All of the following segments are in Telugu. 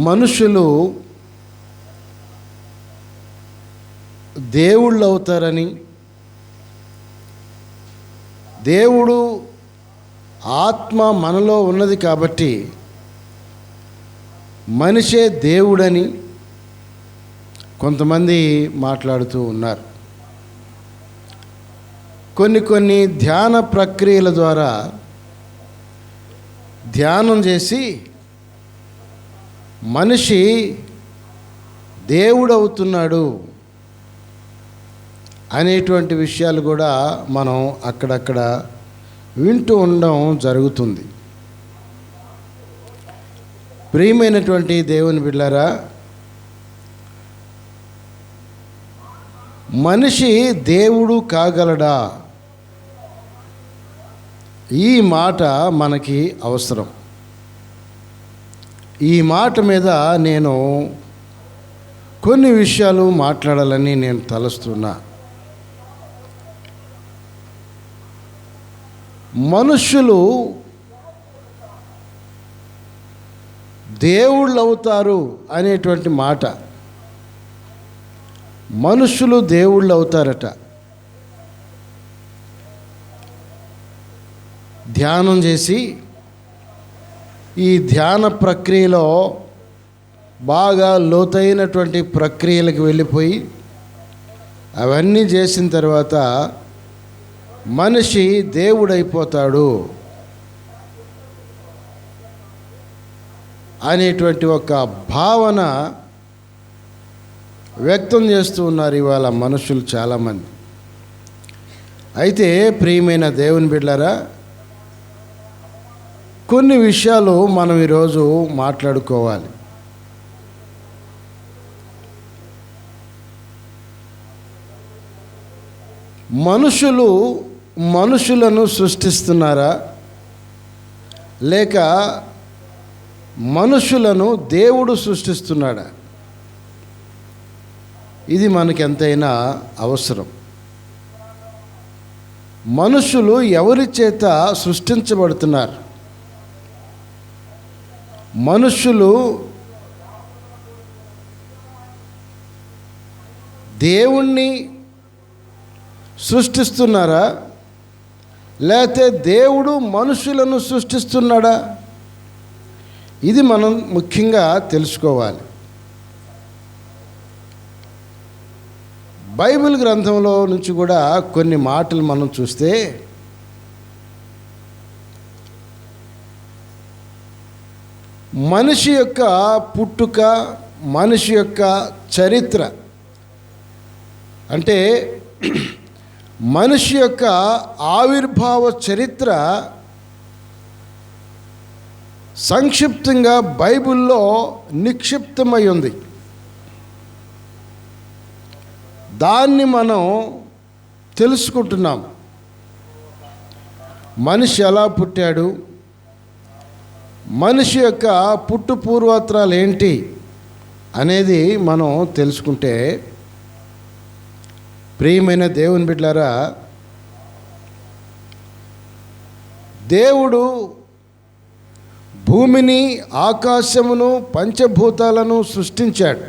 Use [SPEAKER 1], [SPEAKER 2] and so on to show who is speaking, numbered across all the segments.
[SPEAKER 1] మనుషులు దేవుళ్ళు అవుతారని, దేవుడు ఆత్మ మనలో ఉన్నది కాబట్టి మనిషే దేవుడని కొంతమంది మాట్లాడుతూ ఉన్నారు. కొన్ని ధ్యాన ప్రక్రియల ద్వారా ధ్యానం చేసి మనిషి దేవుడు అవుతున్నాడు అనేటువంటి విషయాలు కూడా మనం అక్కడక్కడ వింటూ ఉండడం జరుగుతుంది. ప్రియమైనటువంటి దేవుని బిడ్డలారా, మనిషి దేవుడు కాగలడా? ఈ మాట మనకి అవసరం. ఈ మాట మీద నేను కొన్ని విషయాలు మాట్లాడాలని నేను తలస్తున్నా. మనుష్యులు దేవుళ్ళు అవుతారు అనేటువంటి మాట, మనుషులు దేవుళ్ళు అవుతారట. ధ్యానం చేసి ఈ ధ్యాన ప్రక్రియలో బాగా లోతైనటువంటి ప్రక్రియలకు వెళ్ళిపోయి అవన్నీ చేసిన తర్వాత మనిషి దేవుడైపోతాడు అనేటువంటి ఒక భావన వ్యక్తం చేస్తూ ఉన్నారు ఇవాళ మనుషులు చాలామంది. అయితే ప్రియమైన దేవుని బిడ్డలారా, కొన్ని విషయాలు మనం ఈరోజు మాట్లాడుకోవాలి. మనుషులు మనుషులను సృష్టిస్తున్నారా, లేక మనుషులను దేవుడు సృష్టిస్తున్నాడా? ఇది మనకి ఎంతైనా అవసరం. మనుషులు ఎవరి చేత సృష్టించబడుతున్నారు? మనుషులు దేవుణ్ణి సృష్టిస్తున్నారా, లేకపోతే దేవుడు మనుషులను సృష్టిస్తున్నాడా? ఇది మనం ముఖ్యంగా తెలుసుకోవాలి. బైబిల్ గ్రంథంలో నుంచి కూడా కొన్ని మాటలు మనం చూస్తే మనిషి యొక్క పుట్టుక, మనిషి యొక్క చరిత్ర, అంటే మనిషి యొక్క ఆవిర్భావ చరిత్ర సంక్షిప్తంగా బైబిల్లో నిక్షిప్తమై ఉంది. దాన్ని మనం తెలుసుకుంటున్నాం. మనిషి ఎలా పుట్టాడు, మనిషి యొక్క పుట్టు పూర్వోత్తరాలు ఏంటి అనేది మనం తెలుసుకుంటే, ప్రియమైన దేవుని బిడ్డలారా, దేవుడు భూమిని, ఆకాశమును, పంచభూతాలను సృష్టించాడు.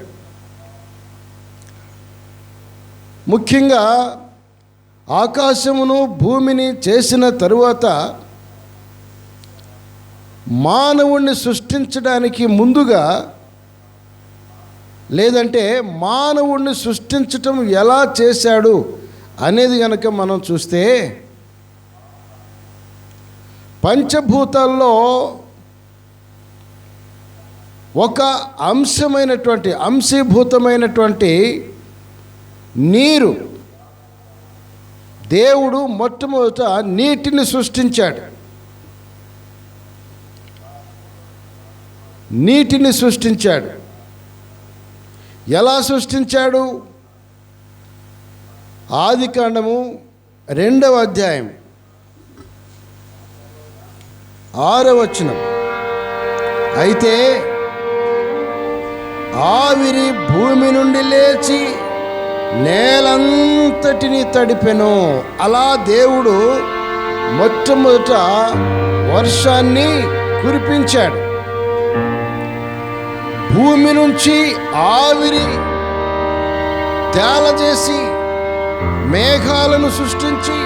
[SPEAKER 1] ముఖ్యంగా ఆకాశమును, భూమిని చేసిన తరువాత మానవుణ్ణి సృష్టించడానికి ముందుగా, లేదంటే మానవుణ్ణి సృష్టించటం ఎలా చేశాడు అనేది కనుక మనం చూస్తే, పంచభూతాల్లో ఒక అంశీభూతమైనటువంటి నీరు, దేవుడు మొట్టమొదట నీటిని సృష్టించాడు. నీటిని సృష్టించాడు. ఎలా సృష్టించాడు? ఆదికాండము 2వ అధ్యాయం 6వ వచనం. అయితే ఆవిరి భూమి నుండి లేచి నేలంతటిని తడిపెను. అలా దేవుడు మొట్టమొదట వర్షాన్ని కురిపించాడు. భూమి నుంచి ఆవిరి తేలజేసి మేఘాలను సృష్టించి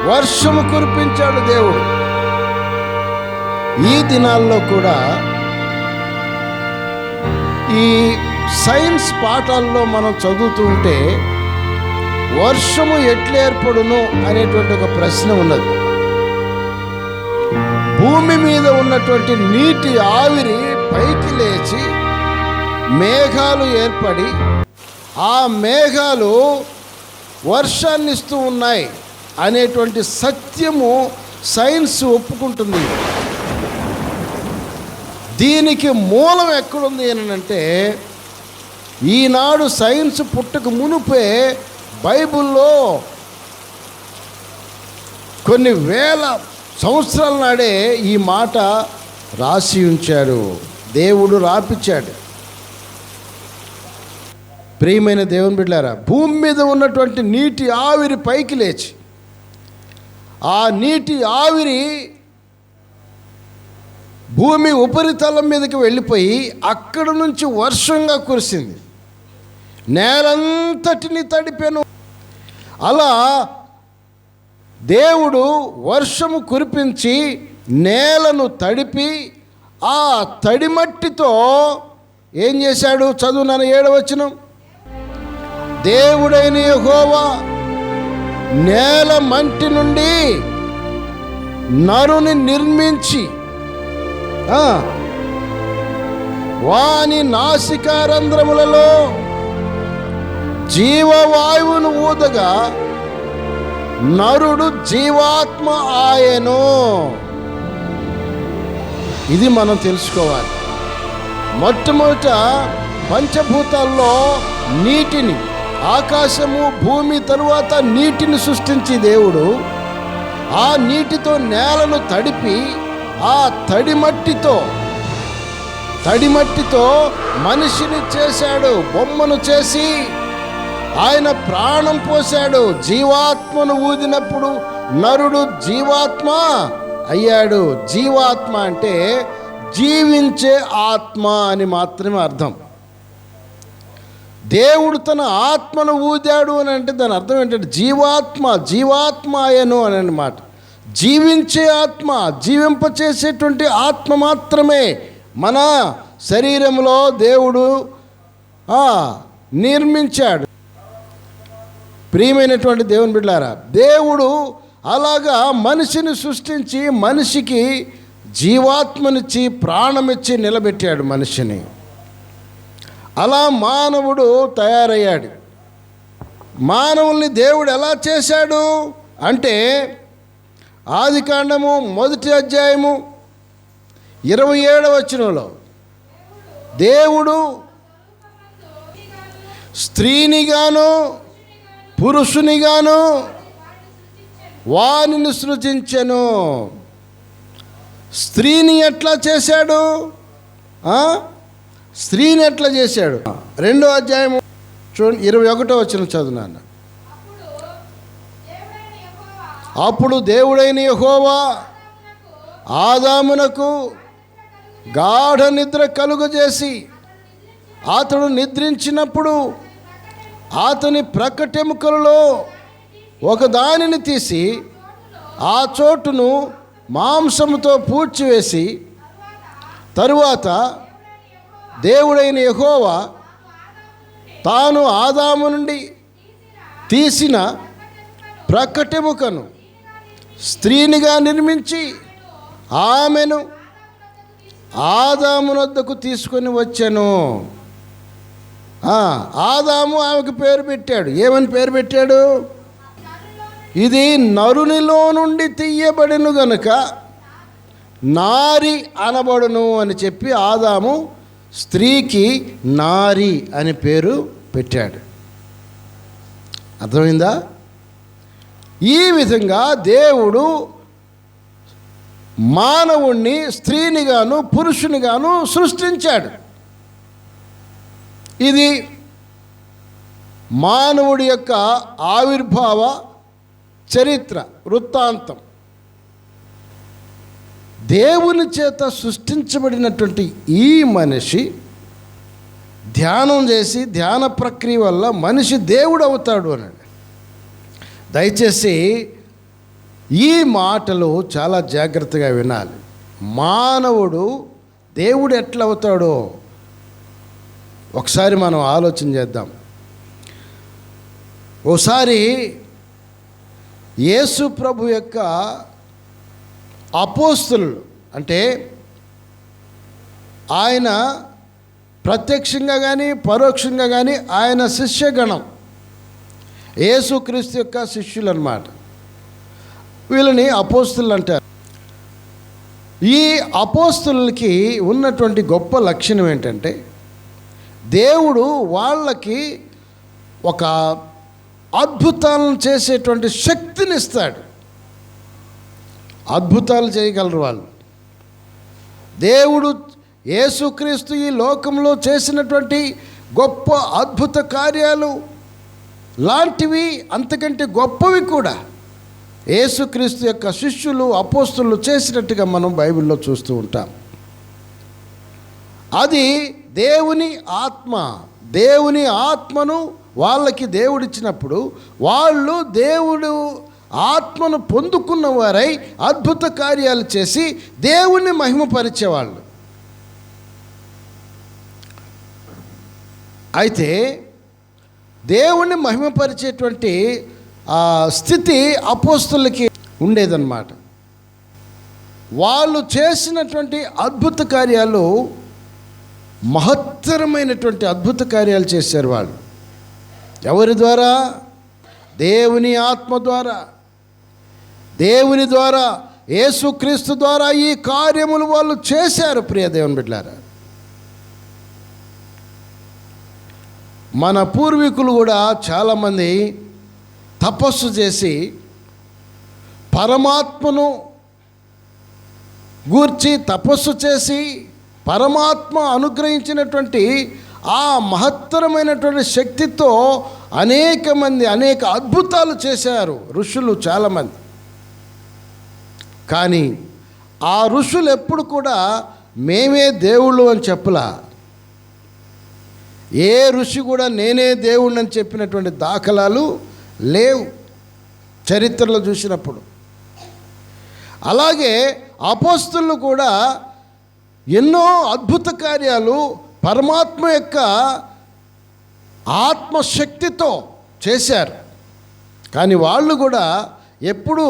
[SPEAKER 1] వర్షము కురిపించాడు దేవుడు. ఈ దినాల్లో కూడా ఈ సైన్స్ పాఠాల్లో మనం చదువుతూ ఉంటే వర్షము ఎట్లా ఏర్పడును అనేటువంటి ఒక ప్రశ్న ఉన్నది. భూమి మీద ఉన్నటువంటి నీటి ఆవిరి పైకి లేచి మేఘాలు ఏర్పడి ఆ మేఘాలు వర్షాన్ని ఇస్తూ ఉన్నాయి అనేటువంటి సత్యము సైన్స్ ఒప్పుకుంటుంది. దీనికి మూలం ఎక్కడుంది అంటే, ఈనాడు సైన్స్ పుట్టక మునుపే బైబిల్లో కొన్ని వేల సంవత్సరాల నాడే ఈ మాట రాసి ఉంచాడు, దేవుడు రాపిచ్చాడు. ప్రియమైన దేవుని బిడ్డలారా, భూమి మీద ఉన్నటువంటి నీటి ఆవిరి పైకి లేచి ఆ నీటి ఆవిరి భూమి ఉపరితలం మీదకి వెళ్ళిపోయి అక్కడ నుంచి వర్షంగా కురిసింది, నేలంతటిని తడిపెను. అలా దేవుడు వర్షము కురిపించి నేలను తడిపి ఆ తడిమట్టితో ఏం చేశాడు? చదువునాను 7వ వచనం. దేవుడైన యెహోవా నేల మంటి నుండి నరుని నిర్మించి వాని నాసికారంధ్రములలో జీవవాయువును ఊదగా నరుడు జీవాత్మ ఆయను. ఇది మనం తెలుసుకోవాలి. మొట్టమొదట పంచభూతాల్లో నీటిని, ఆకాశము భూమి తరువాత నీటిని సృష్టించి దేవుడు ఆ నీటితో నేలను తడిపి ఆ తడిమట్టితో మనిషిని చేశాడు, బొమ్మను చేసి ఆయన ప్రాణం పోశాడు. జీవాత్మను ఊదినప్పుడు నరుడు జీవాత్మ అయ్యాడు. జీవాత్మ అంటే జీవించే ఆత్మ అని మాత్రమే అర్థం. దేవుడు తన ఆత్మను ఊదాడు అని అంటే దాని అర్థం ఏంటంటే జీవాత్మ అయ్యను అని అన్నమాట. జీవించే ఆత్మ, జీవింపచేసేటువంటి ఆత్మ మాత్రమే మన శరీరంలో దేవుడు నిర్మించాడు. ప్రియమైనటువంటి దేవుని బిడ్డలారా, దేవుడు అలాగా మనిషిని సృష్టించి మనిషికి జీవాత్మనిచ్చి ప్రాణమిచ్చి నిలబెట్టాడు మనిషిని. అలా మానవుడు తయారయ్యాడు. మానవుల్ని దేవుడు ఎలా చేశాడు అంటే, ఆదికాండము 1వ అధ్యాయము 27వ వచనంలో దేవుడు స్త్రీనిగాను పురుషునిగాను వానిని సృజించెను. స్త్రీని ఎట్లా చేశాడు? స్త్రీని ఎట్లా చేశాడు? 2వ అధ్యాయము చూడండి, 21వ వచనం చదువునాను. అప్పుడు దేవుడైన యెహోవా ఆదామునకు గాఢ నిద్ర కలుగజేసి అతడు నిద్రించినప్పుడు అతని ప్రక్కటెముకలలో ఒకదానిని తీసి ఆ చోటును మాంసముతో పూడ్చివేసి తరువాత దేవుడైన యెహోవా తాను ఆదాము నుండి తీసిన ప్రక్కటెముకను స్త్రీనిగా నిర్మించి ఆమెను ఆదాము వద్దకు తీసుకొని వచ్చాను. ఆదాము ఆమెకు పేరు పెట్టాడు. ఏమని పేరు పెట్టాడు? ఇది నరునిలో నుండి తీయబడిను గనుక నారి అనబడును అని చెప్పి ఆదాము స్త్రీకి నారి అని పేరు పెట్టాడు. అర్థమైందా? ఈ విధంగా దేవుడు మానవుణ్ణి స్త్రీనిగాను పురుషునిగాను సృష్టించాడు. ఇది మానవుడి యొక్క ఆవిర్భావ చరిత్ర వృత్తాంతం. దేవుని చేత సృష్టించబడినటువంటి ఈ మనిషి ధ్యానం చేసి ధ్యాన ప్రక్రియ వల్ల మనిషి దేవుడు అవుతాడు అన్నాడు. దయచేసి ఈ మాటలు చాలా జాగ్రత్తగా వినాలి. మానవుడు దేవుడు ఎట్లా అవుతాడో ఒకసారి మనం ఆలోచన చేద్దాం. ఓసారి యేసు ప్రభు యొక్క అపోస్తలులు, అంటే ఆయన ప్రత్యక్షంగా కానీ పరోక్షంగా కానీ ఆయన శిష్యగణం, యేసుక్రీస్తు యొక్క శిష్యులు అన్నమాట. వీళ్ళని అపోస్తలులు అంటారు. ఈ అపోస్తలులకి ఉన్నటువంటి గొప్ప లక్షణం ఏంటంటే దేవుడు వాళ్ళకి ఒక అద్భుతాలను చేసేటువంటి శక్తిని ఇస్తాడు. అద్భుతాలు చేయగలరు వాళ్ళు. దేవుడు యేసుక్రీస్తు ఈ లోకంలో చేసినటువంటి గొప్ప అద్భుత కార్యాలు లాంటివి, అంతకంటే గొప్పవి కూడా యేసుక్రీస్తు యొక్క శిష్యులు అపోస్తలులు చేసినట్టుగా మనం బైబిల్లో చూస్తూ ఉంటాం. అది దేవుని ఆత్మ. దేవుని ఆత్మను వాళ్ళకి దేవుడిచ్చినప్పుడు వాళ్ళు దేవుడు ఆత్మను పొందుకున్న వారై అద్భుత కార్యాలు చేసి దేవుణ్ణి మహిమపరిచేవాళ్ళు. అయితే దేవుణ్ణి మహిమపరిచేటువంటి స్థితి అపోస్తలులకి ఉండేదన్నమాట. వాళ్ళు చేసినటువంటి అద్భుత కార్యాలు మహత్తరమైనటువంటి అద్భుత కార్యాలు చేశారు వాళ్ళు. ఎవరి ద్వారా? దేవుని ఆత్మ ద్వారా, దేవుని ద్వారా, యేసుక్రీస్తు ద్వారా ఈ కార్యములు వాళ్ళు చేశారు. ప్రియ దేవుని బిడ్డలారా, మన పూర్వీకులు కూడా చాలామంది తపస్సు చేసి పరమాత్మను గూర్చి తపస్సు చేసి పరమాత్మ అనుగ్రహించినటువంటి ఆ మహత్తరమైనటువంటి శక్తితో అనేక అద్భుతాలు చేశారు ఋషులు చాలామంది. కానీ ఆ ఋషులు ఎప్పుడు కూడా మేమే దేవుళ్ళు అని చెప్పలా. ఏ ఋషి కూడా నేనే దేవుణ్ణి అని చెప్పినటువంటి దాఖలాలు లేవు చరిత్రలో చూసినప్పుడు. అలాగే అపోస్తలులు కూడా ఎన్నో అద్భుత కార్యాలు పరమాత్మ యొక్క ఆత్మశక్తితో చేశారు. కానీ వాళ్ళు కూడా ఎప్పుడూ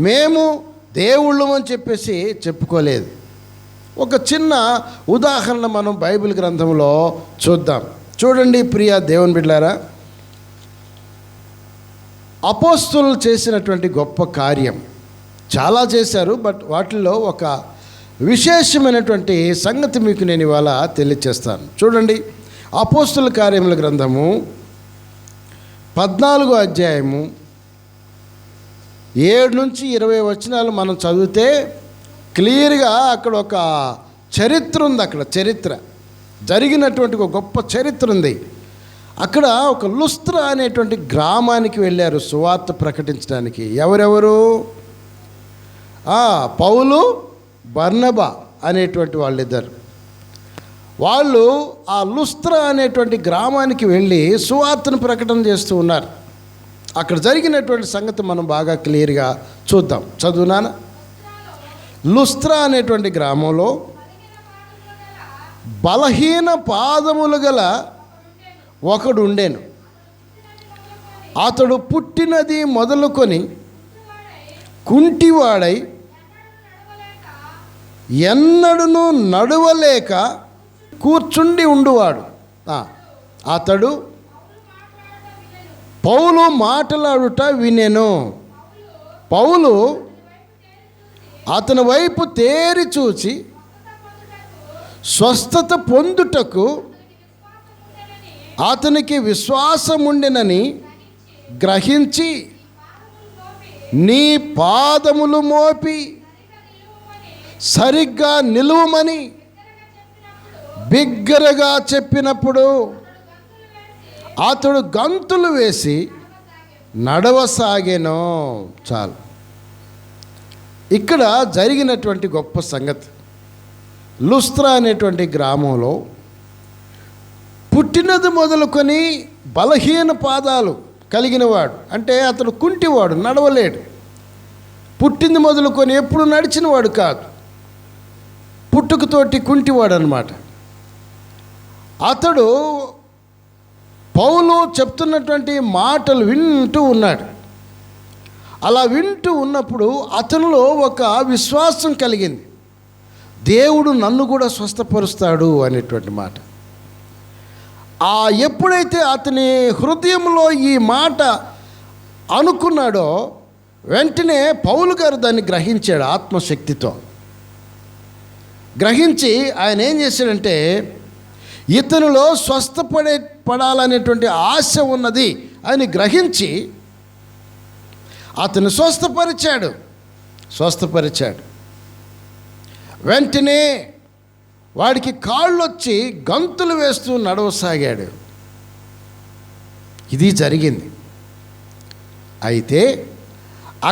[SPEAKER 1] మేము దేవుళ్ళం అని చెప్పేసి చెప్పుకోలేదు. ఒక చిన్న ఉదాహరణ మనం బైబిల్ గ్రంథంలో చూద్దాం. చూడండి ప్రియ దేవుని బిడ్డలారా, అపోస్తలులు చేసినటువంటి గొప్ప కార్యం చాలా చేశారు. బట్ వాటిల్లో ఒక విశేషమైనటువంటి సంగతి మీకు నేను ఇవాళ తెలియచేస్తాను. చూడండి, అపోస్తలుల కార్యముల గ్రంథము 14వ అధ్యాయము 7 నుంచి 20 వచనాలు మనం చదివితే క్లియర్గా అక్కడ ఒక చరిత్ర ఉంది. అక్కడ చరిత్ర జరిగినటువంటి ఒక గొప్ప చరిత్ర ఉంది. అక్కడ ఒక లుస్త్రా అనేటువంటి గ్రామానికి వెళ్ళారు సువార్త ప్రకటించడానికి. ఎవరెవరు? పౌలు, బర్నబా అనేటువంటి వాళ్ళిద్దరు. వాళ్ళు ఆ లుస్త్రా అనేటువంటి గ్రామానికి వెళ్ళి సువార్తను ప్రకటన చేస్తూ ఉన్నారు. అక్కడ జరిగినటువంటి సంగతి మనం బాగా క్లియర్గా చూద్దాం. చదువునానా? లుస్త్రా అనేటువంటి గ్రామంలో బలహీన పాదములు గల ఒకడు ఉండెను. అతడు పుట్టినది మొదలుకొని కుంటివాడై ఎన్నడూను నడవలేక కూర్చుండి ఉండువాడు. అతడు పౌలు మాట్లాడుట వినెను. పౌలు అతని వైపు తేరి చూచి స్వస్థత పొందుటకు అతనికి విశ్వాసముండెనని గ్రహించి నీ పాదములు మోపి సరిగ్గా నిలువమని బిగ్గరగా చెప్పినప్పుడు అతడు గంతులు వేసి నడవసాగెను. చాలు. ఇక్కడ జరిగినటువంటి గొప్ప సంగతి, లుస్త్రా అనేటువంటి గ్రామంలో పుట్టినది మొదలుకొని బలహీన పాదాలు కలిగినవాడు, అంటే అతడు కుంటివాడు, నడవలేడు. పుట్టింది మొదలుకొని ఎప్పుడు నడిచినవాడు కాదు, పుట్టుకతోటి కుంటివాడు అన్నమాట. అతడు పౌలు చెప్తున్నటువంటి మాటలు వింటూ ఉన్నాడు. అలా వింటూ ఉన్నప్పుడు అతనిలో ఒక విశ్వాసం కలిగింది, దేవుడు నన్ను కూడా స్వస్థపరుస్తాడు అనేటువంటి మాట. ఎప్పుడైతే అతని హృదయంలో ఈ మాట అనుకున్నాడో వెంటనే పౌలు గారు దాన్ని గ్రహించాడు. ఆత్మశక్తితో గ్రహించి ఆయన ఏం చేశాడంటే, ఇతనిలో పడాలనేటువంటి ఆశ ఉన్నది అని గ్రహించి అతను స్వస్థపరిచాడు. వెంటనే వాడికి కాళ్ళు వచ్చి గంతులు వేస్తూ నడవసాగాడు. ఇది జరిగింది. అయితే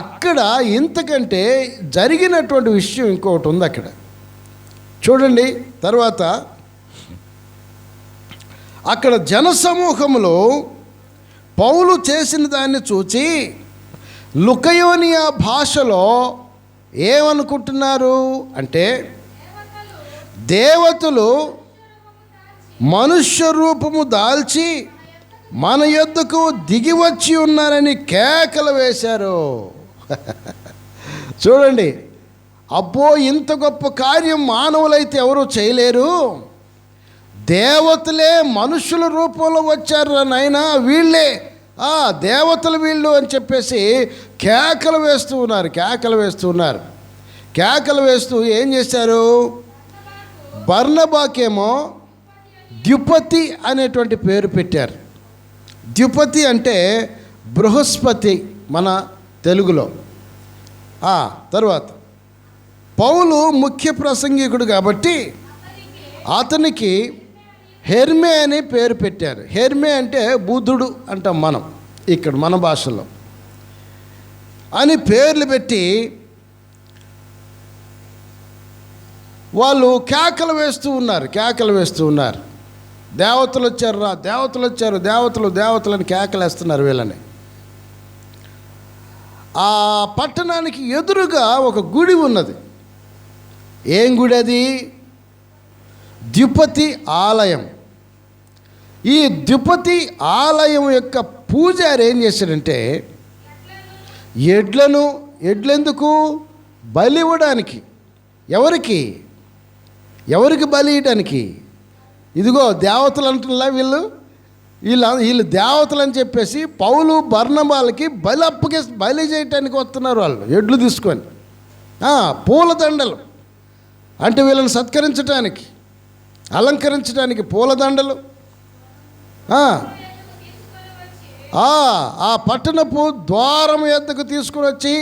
[SPEAKER 1] అక్కడ ఇంతకంటే జరిగినటువంటి విషయం ఇంకొకటి ఉంది అక్కడ. చూడండి, తర్వాత అక్కడ జనసమూహంలో పౌలు చేసిన దాన్ని చూచి లుకయోనియా భాషలో ఏమనుకుంటున్నారు అంటే, దేవతలు మనుష్య రూపము దాల్చి మన యొద్దకు దిగి వచ్చి ఉన్నారని కేకలు వేశారు. చూడండి, అబ్బో ఇంత గొప్ప కార్యం మానవులైతే ఎవరూ చేయలేరు, దేవతలే మనుషుల రూపంలో వచ్చారు నాయనా, వీళ్ళే దేవతలు వీళ్ళు అని చెప్పేసి కేకలు వేస్తూ ఏం చేశారు, బర్నబాకేమో ద్యుపతి అనేటువంటి పేరు పెట్టారు. ద్యుపతి అంటే బృహస్పతి మన తెలుగులో. తర్వాత పౌలు ముఖ్య ప్రసంగికుడు కాబట్టి అతనికి హెర్మే అని పేరు పెట్టారు. హెర్మే అంటే బుద్ధుడు అంటాం మనం ఇక్కడ మన భాషలో. అని పేర్లు పెట్టి వాళ్ళు కేకలు వేస్తూ ఉన్నారు. దేవతలు వచ్చారు రా, దేవతలు అని కేకలేస్తున్నారు వీళ్ళని. ఆ పట్టణానికి ఎదురుగా ఒక గుడి ఉన్నది. ఏం గుడి అది? ద్యుపతి ఆలయం. ఈ ద్యుపతి ఆలయం యొక్క పూజారి ఏం చేశాడంటే, ఎడ్లెందుకు బలి ఇవ్వడానికి. ఎవరికి బలి ఇవ్వడానికి? ఇదిగో దేవతలు అంటున్నా వీళ్ళు దేవతలు అని చెప్పేసి పౌలు బర్నబాలకి బలి చేయటానికి వస్తున్నారు వాళ్ళు, ఎడ్లు తీసుకొని. పూలదండలు అంటే వీళ్ళని సత్కరించడానికి, అలంకరించడానికి పూలదండలు. ఆ పట్టణపు ద్వారం ఎద్దకు తీసుకుని వచ్చి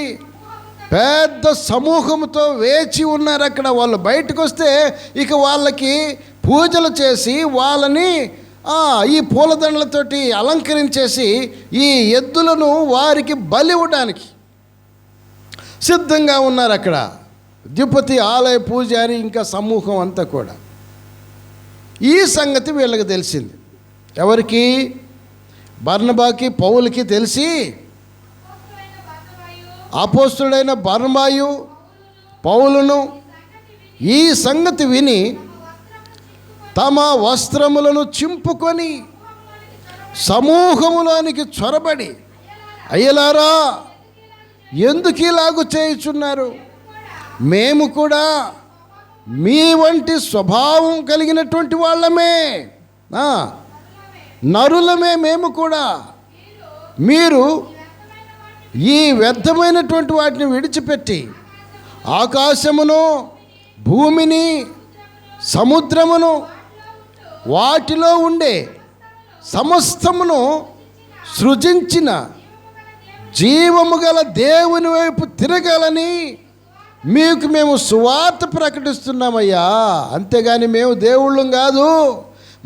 [SPEAKER 1] పెద్ద సమూహంతో వేచి ఉన్నారు అక్కడ. వాళ్ళు బయటకు వస్తే ఇక వాళ్ళకి పూజలు చేసి వాళ్ళని ఈ పూలదండలతోటి అలంకరించేసి ఈ ఎద్దులను వారికి బలి ఇవ్వడానికి సిద్ధంగా ఉన్నారు అక్కడ ద్యుపతి ఆలయ పూజారి ఇంకా సమూహం అంతా కూడా. ఈ సంగతి వీళ్ళకి తెలిసింది. ఎవరికి? బర్నబాకి, పౌలుకి తెలిసి అపోస్తుడైన బర్నబాయు, పౌలును ఈ సంగతి విని తమ వస్త్రములను చింపుకొని సమూహములోనికి చొరబడి, అయ్యలారా ఎందుకు ఇలాగు చేయుచున్నారు? మేము కూడా మీ వంటి స్వభావం కలిగినటువంటి వాళ్ళమే, నరులమే మేము కూడా. మీరు ఈ వ్యర్థమైనటువంటి వాటిని విడిచిపెట్టి ఆకాశమును, భూమిని, సముద్రమును, వాటిలో ఉండే సమస్తమును సృజించిన జీవము గల దేవుని వైపు తిరగాలని మీకు మేము సువార్త ప్రకటిస్తున్నామయ్యా. అంతేగాని మేము దేవుళ్ళం కాదు,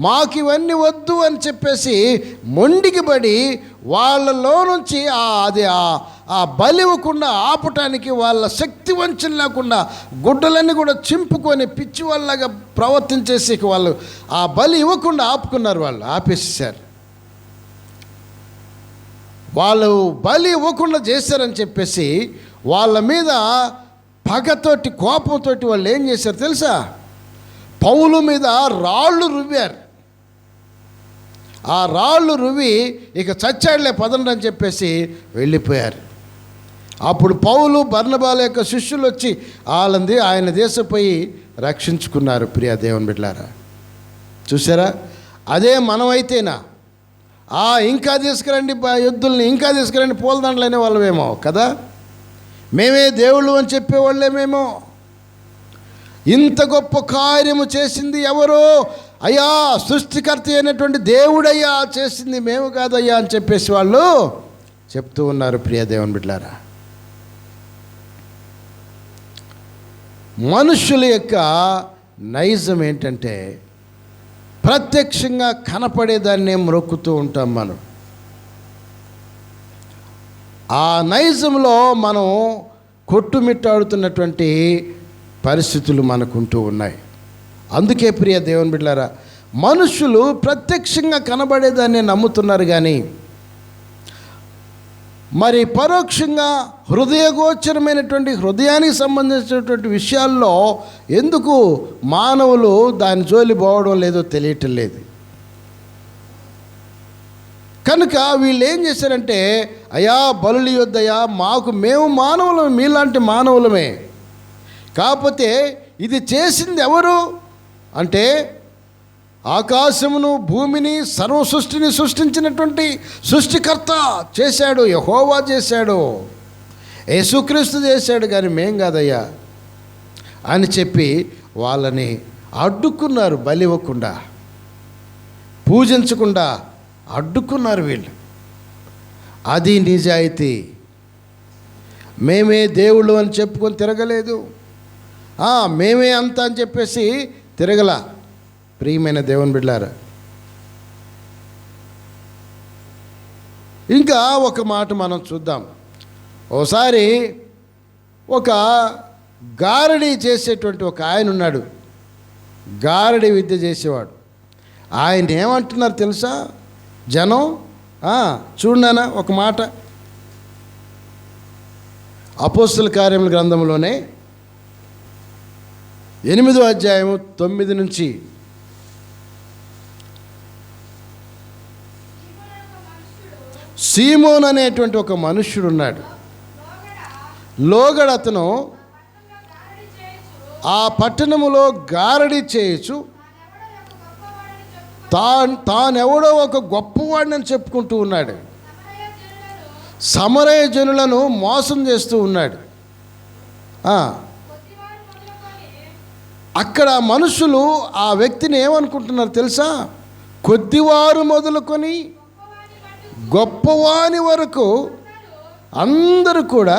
[SPEAKER 1] మాకు ఇవన్నీ వద్దు అని చెప్పేసి మొండికి పడి వాళ్ళలో నుంచి ఆ బలి ఇవ్వకుండా ఆపటానికి వాళ్ళ శక్తి వంచన లేకుండా గుడ్డలన్నీ కూడా చింపుకొని పిచ్చి వాళ్ళగా ప్రవర్తించేసి వాళ్ళు ఆ బలి ఇవ్వకుండా ఆపుకున్నారు. వాళ్ళు ఆపేసేసారు. వాళ్ళు బలి ఇవ్వకుండా చేశారని చెప్పేసి వాళ్ళ మీద పగతోటి కోపంతో వాళ్ళు ఏం చేశారు తెలుసా? పౌలు మీద రాళ్ళు రువ్వారు. ఆ రాళ్ళు రువ్వి ఇక చచ్చాడులే పదండి అని చెప్పేసి వెళ్ళిపోయారు. అప్పుడు పౌలు బర్నబాల యొక్క శిష్యులు వచ్చి ఆయన దేశపోయి రక్షించుకున్నారు. ప్రియ దేవుని బిడ్డలారా, చూసారా? అదే మనమైతేనా ఇంకా తీసుకురండి యుద్ధుల్ని, ఇంకా తీసుకురండి పూలదండలు అనే వాళ్ళమేమో కదా, మేమే దేవుళ్ళు అని చెప్పేవాళ్ళేమేమో. ఇంత గొప్ప కార్యము చేసింది ఎవరో? అయ్యా సృష్టికర్త అయినటువంటి దేవుడయ్యా చేసింది, మేము కాదయ్యా అని చెప్పేసి వాళ్ళు చెప్తూ ఉన్నారు. ప్రియ దేవుని బిడ్డలారా, మనుషుల యొక్క నైజం ఏంటంటే ప్రత్యక్షంగా కనపడేదాన్నే మొక్కుతూ ఉంటాం మనం. ఆ నైజంలో మనం కొట్టుమిట్టాడుతున్నటువంటి పరిస్థితులు మనకుంటూ ఉన్నాయి. అందుకే ప్రియ దేవుని బిడ్డలారా, మనుషులు ప్రత్యక్షంగా కనబడేదాన్ని నమ్ముతున్నారు, కానీ మరి పరోక్షంగా హృదయగోచరమైనటువంటి హృదయానికి సంబంధించినటువంటి విషయాల్లో ఎందుకు మానవులు దాని జోలి పోవడం లేదో తెలియటం లేదు. కనుక వీళ్ళు ఏం చేశారంటే, అయ్యా బలులు యొద్దయ్యా, మేము మానవులమే, మీలాంటి మానవులమే, కాకపోతే ఇది చేసింది ఎవరు అంటే ఆకాశమును భూమిని సర్వ సృష్టిని సృష్టించినటువంటి సృష్టికర్త చేశాడు, యెహోవా చేశాడు, యేసుక్రీస్తు చేశాడు, కానీ మేం కాదయ్యా అని చెప్పి వాళ్ళని అడ్డుకున్నారు. బలి ఇవ్వకుండా, పూజించకుండా అడ్డుకున్నారు వీళ్ళు. అది నిజాయితీ. మేమే దేవుళ్ళు అని చెప్పుకొని తిరగలేదు, మేమే అంత అని చెప్పేసి తిరగల. ప్రియమైన దేవుని బిడ్డలారా, ఇంకా ఒక మాట మనం చూద్దాం. ఓసారి ఒక గారడీ చేసేటువంటి ఒక ఆయన ఉన్నాడు, గారడీ విద్య చేసేవాడు. ఆయన ఏమంటున్నారు తెలుసా జనం? చూడనా ఒక మాట, అపోస్తల కార్యముల గ్రంథంలోనే 8వ అధ్యాయము 9 నుంచి, సీమోన్ అనేటువంటి ఒక మనుష్యుడు ఉన్నాడు. లోగడ అతను ఆ పట్టణములో గారడీ చేయొచ్చు, తానెవడో ఒక గొప్పవాడిని అని చెప్పుకుంటూ ఉన్నాడు. సమరయ జనులను మోసం చేస్తూ ఉన్నాడు. అక్కడ మనుషులు ఆ వ్యక్తిని ఏమనుకుంటున్నారు తెలుసా? కొద్దివారు మొదలుకొని గొప్పవాని వరకు అందరూ కూడా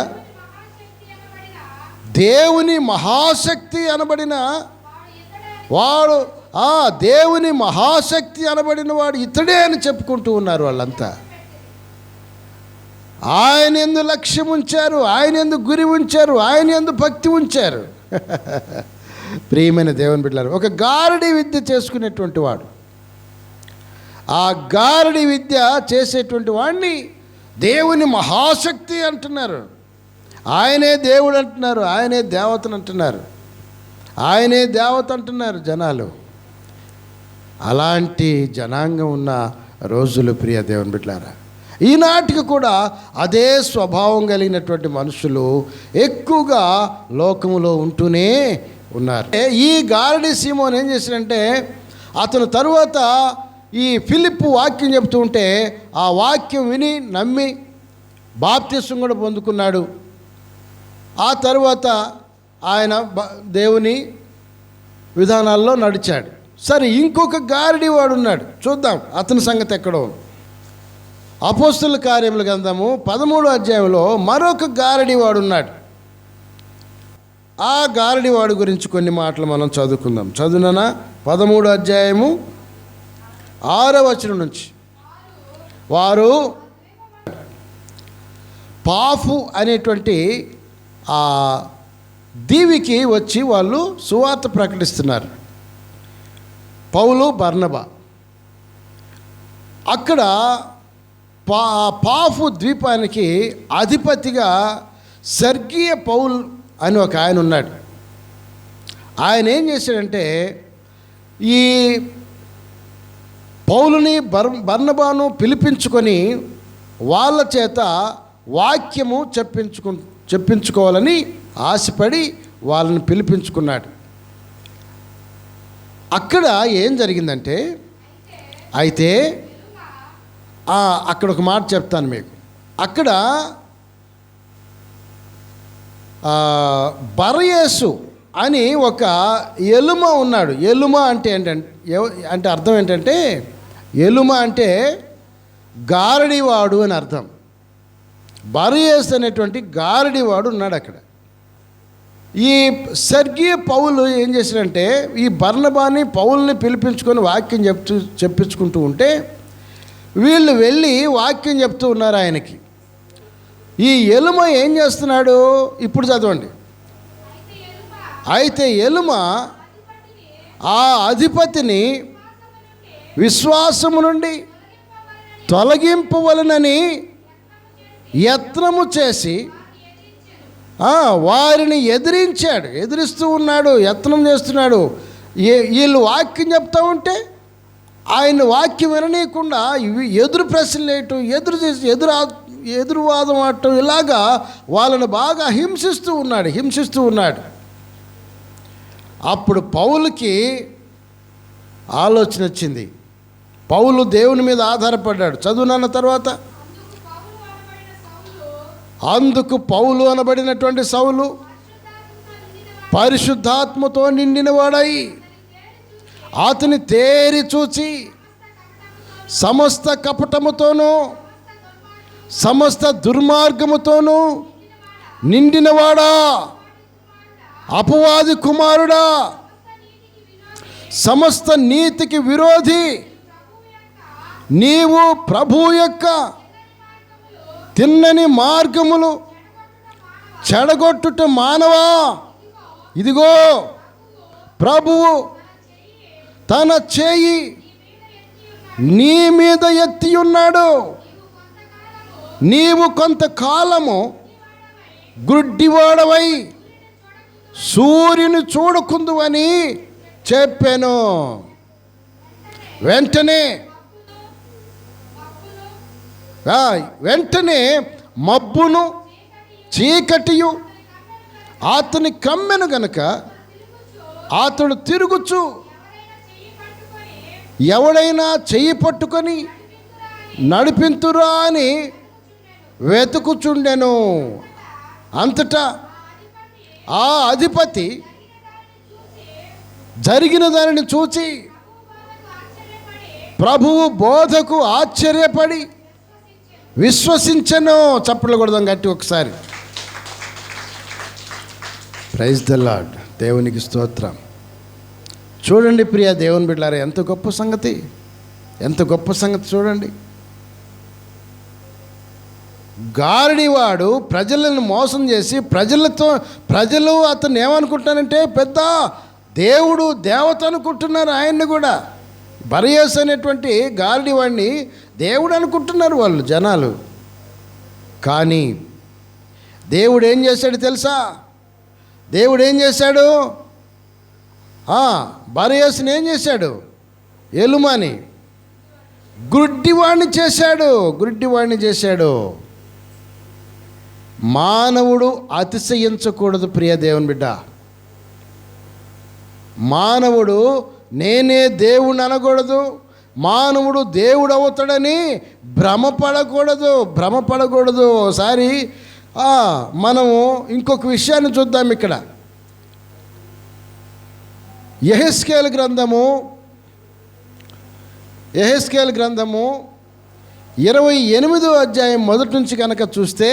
[SPEAKER 1] దేవుని మహాశక్తి అనబడిన వాడు, దేవుని మహాశక్తి అనబడిన వాడు ఇతడే అని చెప్పుకుంటూ ఉన్నారు. వాళ్ళంతా ఆయన యందు లక్ష్యం ఉంచారు, ఆయన యందు గురి ఉంచారు, ఆయన యందు భక్తి ఉంచారు. ప్రియమైన దేవుని బిడ్డలారా, ఒక గారడీ విద్య చేసుకునేటువంటి వాడు, ఆ గారడీ విద్య చేసేటువంటి వాడిని దేవుని మహాశక్తి అంటున్నారు, ఆయనే దేవుడు అంటున్నారు, ఆయనే దేవతను అంటున్నారు, ఆయనే దేవత అంటున్నారు జనాలు. అలాంటి జనాంగం ఉన్న రోజులు ప్రియ దేవుని బిడ్డలారా. ఈనాటికి కూడా అదే స్వభావం కలిగినటువంటి మనుషులు ఎక్కువగా లోకములో ఉంటూనే ఉన్నారు. ఈ గారడీ సీమోన్ ఏం చేశాడంటే, అతను తరువాత ఈ ఫిలిప్పు వాక్యం చెప్తూ ఉంటే ఆ వాక్యం విని నమ్మి బాప్తిసం కూడా పొందుకున్నాడు. ఆ తరువాత ఆయన దేవుని విధానాల్లో నడిచాడు. సరే, ఇంకొక గారడీ వాడు ఉన్నాడు, చూద్దాం అతని సంగతి ఎక్కడో. అపోస్తల కార్యముల గ్రంథము 13వ అధ్యాయంలో మరొక గారడీ వాడు ఉన్నాడు. ఆ గారడీ వాడి గురించి కొన్ని మాటలు మనం చదువుకుందాం. చదువునా 13వ అధ్యాయము 6వ వచనం నుంచి. వారు పాఫు అనేటువంటి ఆ దీవికి వచ్చి వాళ్ళు సువార్త ప్రకటిస్తున్నారు. పౌలు, బర్నబా. అక్కడ పాఫు ద్వీపానికి అధిపతిగా సెర్గియ పౌల్ అని ఒక ఆయన ఉన్నాడు. ఆయన ఏం చేశాడంటే ఈ పౌలుని బర్నబాను పిలిపించుకొని వాళ్ళ చేత వాక్యము చెప్పించుకోవాలని ఆశపడి వాళ్ళని పిలిపించుకున్నాడు. అక్కడ ఏం జరిగిందంటే, అయితే అక్కడ ఒక మాట చెప్తాను మీకు. అక్కడ బరయేసు అని ఒక ఎలుమ ఉన్నాడు. ఎలుమ అంటే అంటే అర్థం ఏంటంటే, ఎలుమ అంటే గారడివాడు అని అర్థం. బరయేసు అనేటువంటి గారడివాడు ఉన్నాడు అక్కడ. ఈ సెర్గియ పౌలు ఏం చేశాడంటే, ఈ బర్నబాని పౌల్ని పిలిపించుకొని వాక్యం చెప్పించుకుంటూ ఉంటే వీళ్ళు వెళ్ళి వాక్యం చెప్తూ ఉన్నారు ఆయనకి. ఈ ఎలుమ ఏం చేస్తున్నాడు ఇప్పుడు చదవండి. అయితే ఎలుమ ఆ అధిపతిని విశ్వాసము నుండి తొలగింపవలనని యత్నము చేసి వారిని ఎదిరిస్తూ ఉన్నాడు, యత్నం చేస్తున్నాడు. వీళ్ళు వాక్యం చెప్తూ ఉంటే ఆయన వాక్యం విననీయకుండా ఎదురు ప్రశ్నలు వేయటం, ఎదురువాదం ఆడటం, ఇలాగా వాళ్ళని బాగా హింసిస్తూ ఉన్నాడు. అప్పుడు పౌలుకి ఆలోచన వచ్చింది. పౌలు దేవుని మీద ఆధారపడ్డాడు. చదువునన్న తర్వాత, అందుకు పౌలు అనబడినటువంటి సౌలు పరిశుద్ధాత్మతో నిండినవాడై అతని తేరి చూచి సమస్త కపటముతోనూ సమస్త దుర్మార్గముతోనూ నిండినవాడా, అపవాది కుమారుడా, సమస్త నీతికి విరోధి, నీవు ప్రభు యొక్క తిన్నని మార్గములు చెడగొట్టుట మానవా, ఇదిగో ప్రభువు తన చేయి నీ మీద ఎత్తి ఉన్నాడు. నీవు కొంతకాలము గుడ్డివాడవై సూర్యుని చూడకుందువని చెప్పాను. వెంటనే మబ్బును చీకటియు అతని కమ్మెను గనుక అతడు తిరుగుచు ఎవడైనా చెయ్యి పట్టుకొని నడిపింతురా అని వెతుకుచుండెను. అంతటా ఆ అధిపతి జరిగిన దానిని చూచి ప్రభువు బోధకు ఆశ్చర్యపడి విశ్వసించెను. చప్పట్లు కొడదాం గట్టి ఒకసారి. Praise the lord. దేవునికి స్తోత్రం. చూడండి ప్రియ దేవుని బిడ్డలారా, ఎంత గొప్ప సంగతి చూడండి. గారడివాడు ప్రజలను మోసం చేసి ప్రజలు అతను ఏమనుకుంటారంటే పెద్ద దేవుడు, దేవత అనుకుంటున్నారు. ఆయన్ని కూడా బరయేసు అనేటువంటి గారడివాడిని దేవుడు అనుకుంటున్నారు వాళ్ళు జనాలు. కానీ దేవుడు ఏం చేశాడు తెలుసా? దేవుడు ఏం చేశాడు? బరయేసుని ఏం చేశాడు? ఎలుమని గుడ్డివాణ్ణి చేశాడు. మానవుడు అతిశయించకూడదు ప్రియ దేవుని బిడ్డ. మానవుడు నేనే దేవుని అనకూడదు. మానవుడు దేవుడు అవుతాడని భ్రమపడకూడదు. ఒకసారి మనము ఇంకొక విషయాన్ని చూద్దాం. ఇక్కడ యెహెజ్కేలు గ్రంథము 28వ అధ్యాయం మొదటి నుంచి కనుక చూస్తే,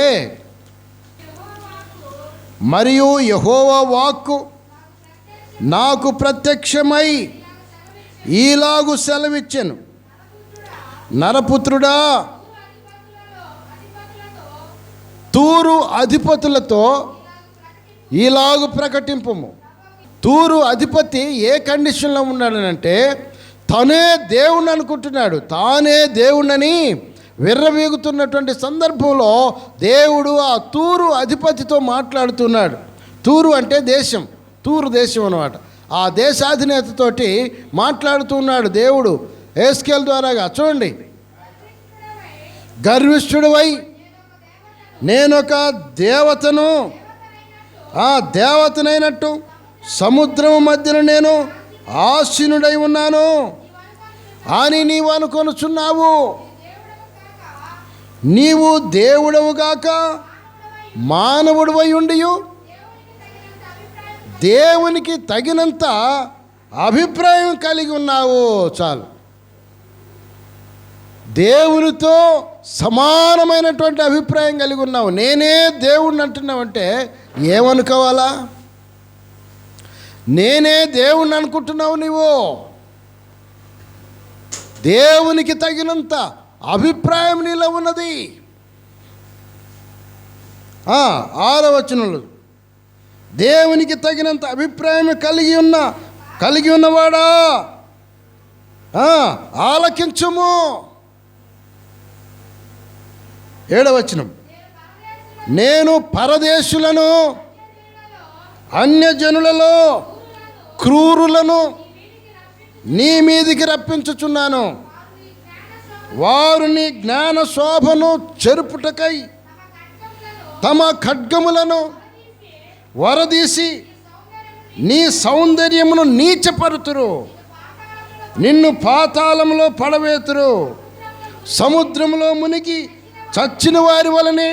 [SPEAKER 1] మరియు యెహోవా వాక్కు నాకు ప్రత్యక్షమై ఈలాగు సెలవిచ్చెను, నరపుత్రుడా, తూరు అధిపతులతో ఈలాగు ప్రకటింపము. తూరు అధిపతి ఏ కండిషన్లో ఉన్నాడనంటే తనే దేవుణ్ణి అనుకుంటున్నాడు. తానే దేవుణ్ణని విర్రవీగుతున్నటువంటి సందర్భంలో దేవుడు ఆ తూరు అధిపతితో మాట్లాడుతున్నాడు. తూరు అంటే దేశం, తూరు దేశం అన్నమాట. ఆ దేశాధినేతతోటి మాట్లాడుతున్నాడు దేవుడు ఎహెజ్కేలు ద్వారాగా. చూడండి, గర్విష్ఠుడివై నేనొక దేవతను, ఆ దేవతనైనట్టు సముద్రం మధ్యన నేను ఆసీనుడై ఉన్నాను అని నీవు అనుకొనుచున్నావు. నీవు దేవుడవుగాక మానవుడివై ఉండియు దేవునికి తగినంత అభిప్రాయం కలిగి ఉన్నావు. చాలు, దేవునితో సమానమైనటువంటి అభిప్రాయం కలిగి ఉన్నావు. నేనే దేవుడిని అంటున్నావంటే ఏమనుకోవాలా? నేనే దేవుణ్ణి అనుకుంటున్నావు నీవు. దేవునికి తగినంత అభిప్రాయం నీలో ఉన్నది. 6వ వచనంలో దేవునికి తగినంత అభిప్రాయం కలిగి ఉన్నవాడా ఆలకించుము. 7వ వచనం, నేను పరదేశులను అన్యజనులలో క్రూరులను నీ మీదికి రప్పించుచున్నాను. వారు నీ జ్ఞాన శోభను చెరుపుటకై తమ ఖడ్గములను వరదీసి నీ సౌందర్యమును నీచపరుతురు. నిన్ను పాతాళంలో పడవేతురు. సముద్రంలో మునిగి చచ్చిన వారి వలనే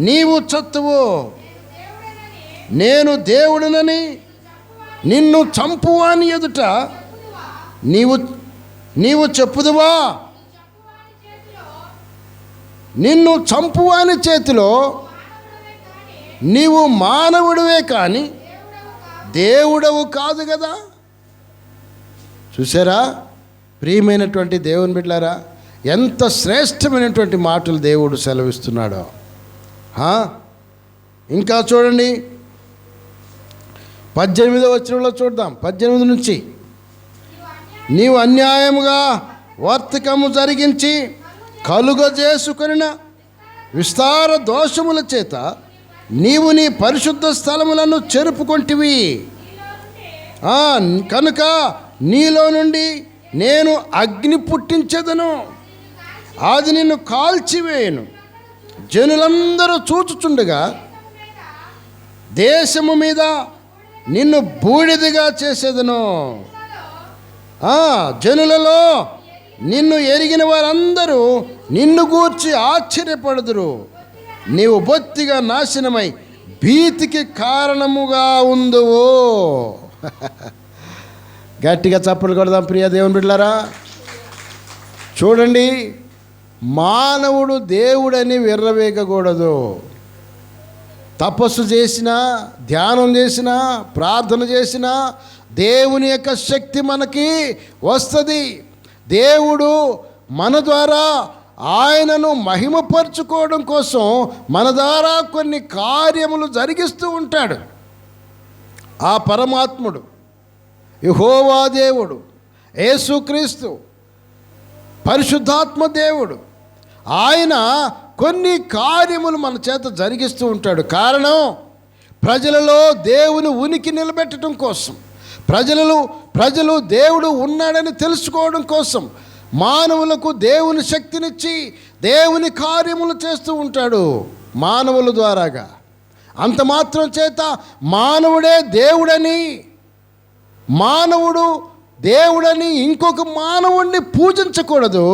[SPEAKER 1] నీవు చత్తువు. నేను దేవుడినని నిన్ను చంపువాని ఎదుట నీవు చెప్పుదువా? నిన్ను చంపువాని చేతిలో నీవు మానవుడివే కానీ దేవుడవు కాదు కదా. చూసారా ప్రియమైనటువంటి దేవుని బిడ్డలారా, ఎంత శ్రేష్టమైనటువంటి మాటలు దేవుడు సెలవిస్తున్నాడో. ఇంకా చూడండి, 18వ వచనంలో చూద్దాం. 18 నుంచి, నీవు అన్యాయముగా వర్తకము జరిగించి కలుగజేసుకొనిన విస్తార దోషముల చేత నీవు నీ పరిశుద్ధ స్థలములను చెరుపుకొంటివి. కనుక నీలో నుండి నేను అగ్ని పుట్టించెదను, అది నిన్ను కాల్చివేయను. జనులందరూ చూచుచుండగా దేశము మీద నిన్ను బూడిదగా చేసేదను. జనులలో నిన్ను ఎరిగిన వారందరూ నిన్ను గూర్చి ఆశ్చర్యపడుదురు. నీవు బొత్తిగా నాశనమై భీతికి కారణముగా ఉందువు. గట్టిగా చప్పట్లు కొడదాం ప్రియ దేవుని బిడ్డలారా. చూడండి, మానవుడు దేవుడని విర్రవేగకూడదు. తపస్సు చేసినా, ధ్యానం చేసినా, ప్రార్థన చేసినా దేవుని యొక్క శక్తి మనకి వస్తుంది. దేవుడు మన ద్వారా ఆయనను మహిమపరుచుకోవడం కోసం మన ద్వారా కొన్ని కార్యములు జరిగిస్తూ ఉంటాడు. ఆ పరమాత్ముడు యెహోవా దేవుడు, యేసుక్రీస్తు పరిశుద్ధాత్మ దేవుడు, ఆయన కొన్ని కార్యములు మన చేత జరిగిస్తూ ఉంటాడు. కారణం, ప్రజలలో దేవుని ఉనికి నిలబెట్టడం కోసం, ప్రజలు దేవుడు ఉన్నాడని తెలుసుకోవడం కోసం మానవులకు దేవుని శక్తినిచ్చి దేవుని కార్యములు చేస్తూ ఉంటాడు మానవుల ద్వారాగా. అంత మాత్రం చేత మానవుడే దేవుడని, మానవుడు దేవుడని ఇంకొక మానవుడిని పూజించకూడదు.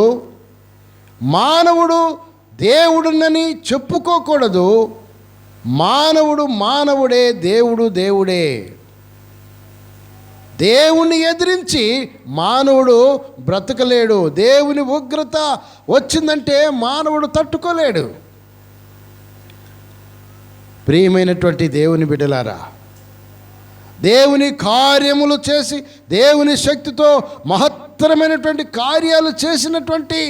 [SPEAKER 1] మానవుడు దేవుడునని చెప్పుకోకూడదు. మానవుడే, దేవుడు దేవుడే. దేవుని ఎదిరించి మానవుడు బ్రతకలేడు. దేవుని ఉగ్రత వచ్చిందంటే మానవుడు తట్టుకోలేడు. ప్రియమైనటువంటి దేవుని బిడ్డలారా, దేవుని కార్యములు చేసి దేవుని శక్తితో మహత్తరమైనటువంటి కార్యాలు చేసినటువంటి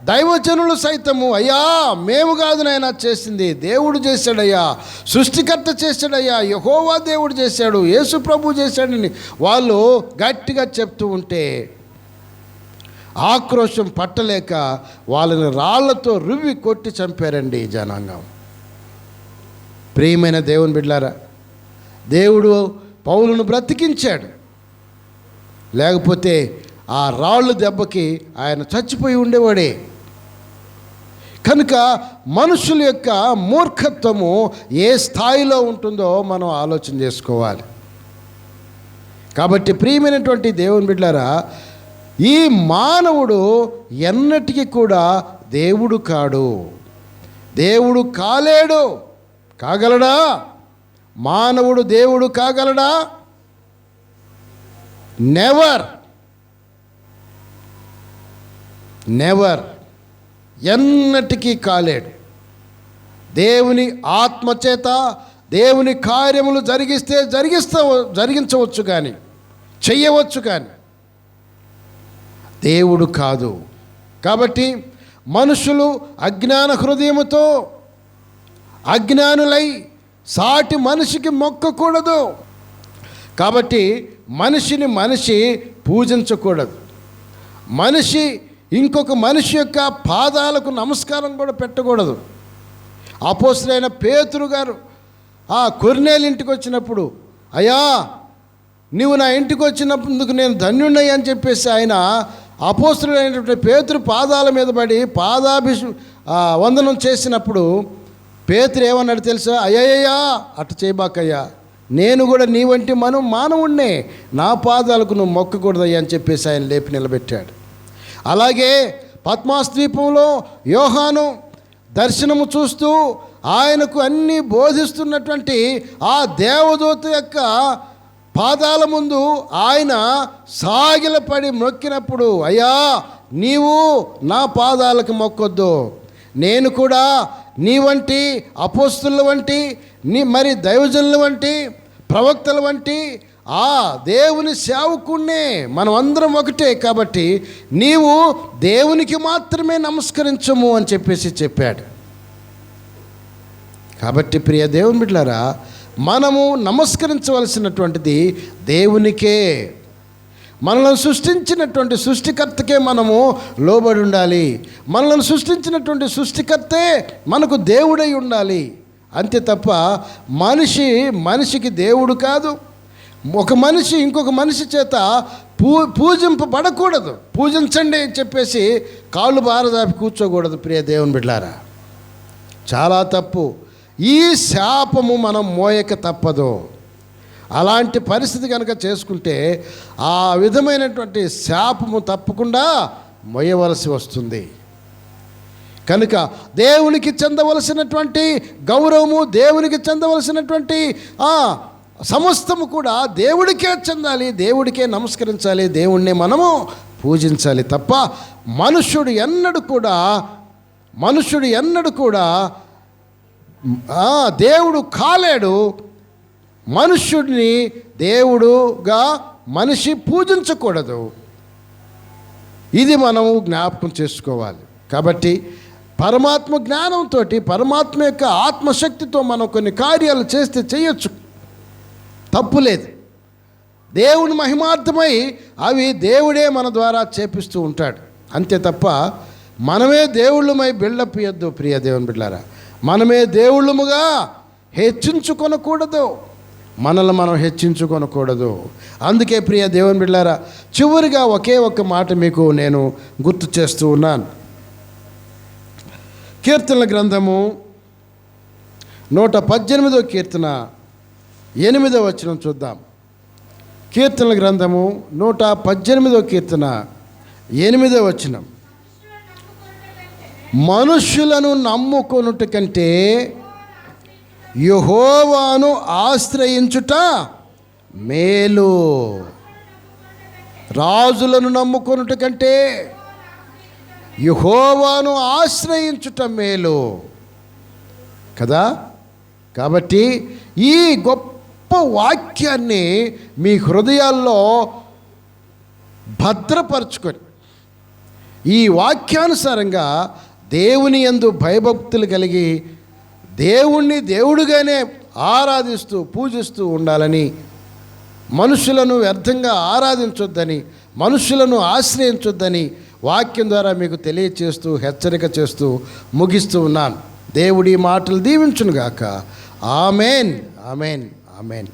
[SPEAKER 1] దైవజనులు సైతము, అయ్యా మేము కాదు నాయనా చేసింది, దేవుడు చేశాడయ్యా, సృష్టికర్త చేశాడయ్యా, యెహోవా దేవుడు చేశాడు, యేసు ప్రభు చేశాడని వాళ్ళు గట్టిగా చెప్తూ ఉంటే ఆక్రోశం పట్టలేక వాళ్ళని రాళ్లతో రువ్వి కొట్టి చంపారండి జనాంగం. ప్రియమైన దేవుని బిడ్డలారా, దేవుడు పౌలును బ్రతికించాడు, లేకపోతే ఆ రాళ్ళు దెబ్బకి ఆయన చచ్చిపోయి ఉండేవాడే. కనుక మనుషుల యొక్క మూర్ఖత్వము ఏ స్థాయిలో ఉంటుందో మనం ఆలోచన చేసుకోవాలి. కాబట్టి ప్రియమైనటువంటి దేవుని బిడ్డలారా, ఈ మానవుడు ఎన్నటికీ కూడా దేవుడు కాడు, దేవుడు కాలేడు. కాగలడా? మానవుడు దేవుడు కాగలడా? నెవర్, నెవర్, ఎన్నటికీ కాలేడు. దేవుని ఆత్మచేత దేవుని కార్యములు జరిగించవచ్చు కానీ, చెయ్యవచ్చు కానీ దేవుడు కాదు. కాబట్టి మనుషులు అజ్ఞాన హృదయముతో అజ్ఞానులై సాటి మనిషికి మొక్కకూడదు. కాబట్టి మనిషిని మనిషి పూజించకూడదు. మనిషి ఇంకొక మనిషి యొక్క పాదాలకు నమస్కారం కూడా పెట్టకూడదు. అపోస్తలుడైన పేతురు గారు ఆ కొర్నేలు ఇంటికి వచ్చినప్పుడు, అయ్యా నీవు నా ఇంటికి వచ్చినందుకు నేను ధన్యుణ్ణయ్య అని చెప్పేసి ఆయన అపోస్తలుడైనటువంటి పేతురు పాదాల మీద పడి వందనం చేసినప్పుడు పేతురు ఏమన్నాడు తెలుసా? అయ్యయ్యా అటు చేయబాకయ్యా, నేను కూడా నీ వంటి మానవుణ్ణే, నా పాదాలకు నువ్వు మొక్కకూడదయ్యా అని చెప్పేసి ఆయన లేపి నిలబెట్టాడు. అలాగే పద్మాస్ ద్వీపంలో యోహాను దర్శనము చూస్తూ ఆయనకు అన్నీ బోధిస్తున్నటువంటి ఆ దేవదూత యొక్క పాదాల ముందు ఆయన సాగిలపడి మొక్కినప్పుడు, అయ్యా నీవు నా పాదాలకు మొక్కొద్దు, నేను కూడా నీ వంటి అపోస్తలుల వంటి మరి దైవజనుల వంటి ప్రవక్తల వంటి ఆ దేవుని సేవకుణ్ణే, మనం అందరం ఒకటే, కాబట్టి నీవు దేవునికి మాత్రమే నమస్కరించము అని చెప్పాడు. కాబట్టి ప్రియ దేవుని బిడ్డలారా, మనము నమస్కరించవలసినటువంటిది దేవునికే, మనల్ని సృష్టించినటువంటి సృష్టికర్తకే మనము లోబడి ఉండాలి. మనల్ని సృష్టించినటువంటి సృష్టికర్తే మనకు దేవుడై ఉండాలి. అంతే తప్ప మనిషికి దేవుడు కాదు. ఒక మనిషి ఇంకొక మనిషి చేత పూజింపబడకూడదు. పూజించండి అని చెప్పేసి కాళ్ళు బారదాపి కూర్చోకూడదు. ప్రియ దేవుని బిడ్డలారా, చాలా తప్పు. ఈ శాపము మనం మోయక తప్పదు. అలాంటి పరిస్థితి కనుక చేసుకుంటే ఆ విధమైనటువంటి శాపము తప్పకుండా మోయవలసి వస్తుంది. కనుక దేవునికి చెందవలసినటువంటి గౌరవము, దేవునికి చెందవలసినటువంటి సమస్తము కూడా దేవుడికే చెందాలి, దేవుడికే నమస్కరించాలి, దేవుణ్ణి మనము పూజించాలి తప్ప మనుష్యుడు ఎన్నడూ కూడా దేవుడు కాలేడు. మనుష్యుడిని దేవుడుగా మనిషి పూజించకూడదు. ఇది మనము జ్ఞాపకం చేసుకోవాలి. కాబట్టి పరమాత్మ జ్ఞానంతో, పరమాత్మ యొక్క ఆత్మశక్తితో మనం కొన్ని కార్యాలు చేస్తే చేయొచ్చు, తప్పులేదు. దేవుని మహిమార్థమై అవి దేవుడే మన ద్వారా చేపిస్తూ ఉంటాడు. అంతే తప్ప మనమే దేవుళ్ళమై బిల్డప్ ఇయ్యొద్దు. ప్రియ దేవుని బిడ్డలారా, మనమే దేవుళ్ళముగా హెచ్చించుకొనకూడదు, మనల్ని మనం హెచ్చించుకొనకూడదు. అందుకే ప్రియ దేవుని బిడ్డలారా, చివరిగా ఒకే ఒక్క మాట మీకు నేను గుర్తు చేస్తూ ఉన్నాను. కీర్తనల గ్రంథము 118వ కీర్తన 8వ వచనం చూద్దాం. కీర్తనల గ్రంథము 118వ కీర్తన 8వ వచనం. మనుష్యులను నమ్ముకొనుట కంటే యెహోవాను ఆశ్రయించుట మేలు. రాజులను నమ్ముకొనుట కంటే యెహోవాను ఆశ్రయించుట మేలు కదా. కాబట్టి ఈ గొప్ప వాక్యాన్ని మీ హృదయాల్లో భద్రపరచుకొని ఈ వాక్యానుసారంగా దేవుని యందు భయభక్తులు కలిగి దేవుణ్ణి దేవుడుగానే ఆరాధిస్తూ పూజిస్తూ ఉండాలని, మనుషులను వ్యర్థంగా ఆరాధించొద్దని, మనుషులను ఆశ్రయించొద్దని వాక్యం ద్వారా మీకు తెలియచేస్తూ హెచ్చరిక చేస్తూ ముగిస్తూ ఉన్నాను. దేవుడి మాటలు దీవించునుగాక. Amen, amen, amen.